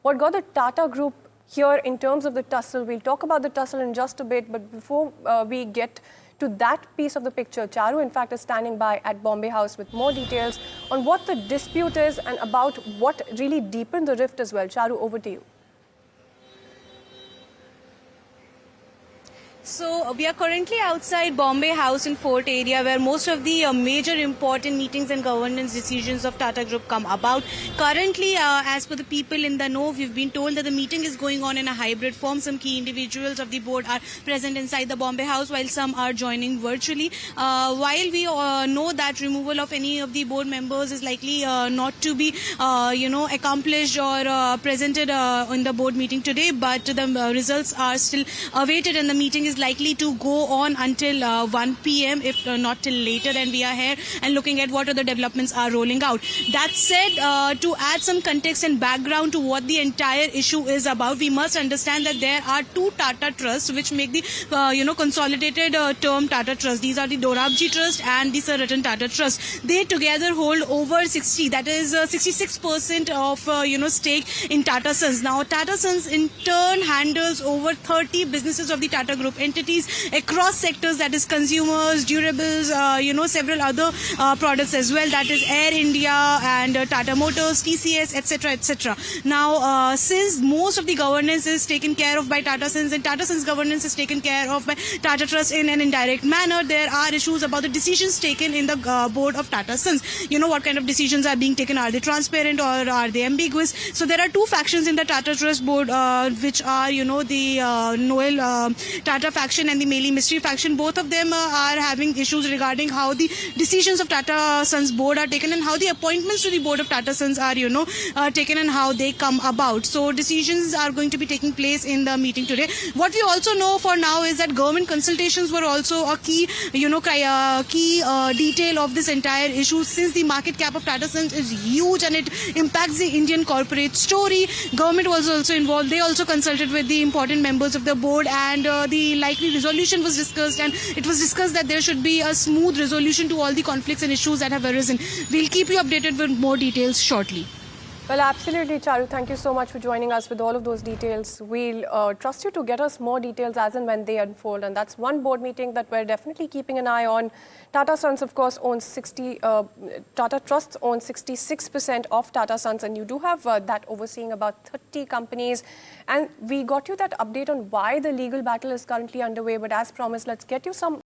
What got the Tata Group here in terms of the tussle? We'll talk about the tussle in just a bit, but before we get to that piece of the picture, Charu, in fact, is standing by at Bombay House with more details on what the dispute is and about what really deepened the rift as well. Charu, over to you. So we are currently outside Bombay House in Fort area, where most of the major important meetings and governance decisions of Tata Group come about. Currently, as per the people in the know, we've been told that the meeting is going on in a hybrid form. Some key individuals of the board are present inside the Bombay House, while some are joining virtually. While we know that removal of any of the board members is likely not to be, accomplished or presented in the board meeting today, but the results are still awaited, and the meeting is likely to go on until 1 p.m. if not till later, and we are here and looking at what other developments are rolling out. That said, to add some context and background to what the entire issue is about, we must understand that there are two Tata trusts which make the consolidated term Tata Trust. These are the Dorabji Trust and the Sir Ratan Tata Trust. They together hold over 60, that is 66% of stake in Tata Sons. Now Tata Sons in turn handles over 30 businesses of the Tata Group entities across sectors, that is consumers, durables, several other products as well, that is Air India and Tata Motors, TCS, etc., etc. Now, since most of the governance is taken care of by Tata Sons and Tata Sons governance is taken care of by Tata Trust in an indirect manner, there are issues about the decisions taken in the board of Tata Sons. What kind of decisions are being taken? Are they transparent or are they ambiguous? So there are two factions in the Tata Trust board, which are, the Noel Tata faction and the Meli Mystery faction. Both of them are having issues regarding how the decisions of Tata Sons board are taken and how the appointments to the board of Tata Sons are, taken and how they come about. So decisions are going to be taking place in the meeting today. What we also know for now is that government consultations were also a key, detail of this entire issue, since the market cap of Tata Sons is huge and it impacts the Indian corporate story. Government was also involved. They also consulted with the important members of the board, and the likely resolution was discussed, and it was discussed that there should be a smooth resolution to all the conflicts and issues that have arisen. We'll keep you updated with more details shortly. Well, absolutely, Charu. Thank you so much for joining us with all of those details. We'll trust you to get us more details as and when they unfold. And that's one board meeting that we're definitely keeping an eye on. Tata Sons, of course, owns Tata Trusts owns 66% of Tata Sons. And you do have that overseeing about 30 companies. And we got you that update on why the legal battle is currently underway. But as promised, let's get you some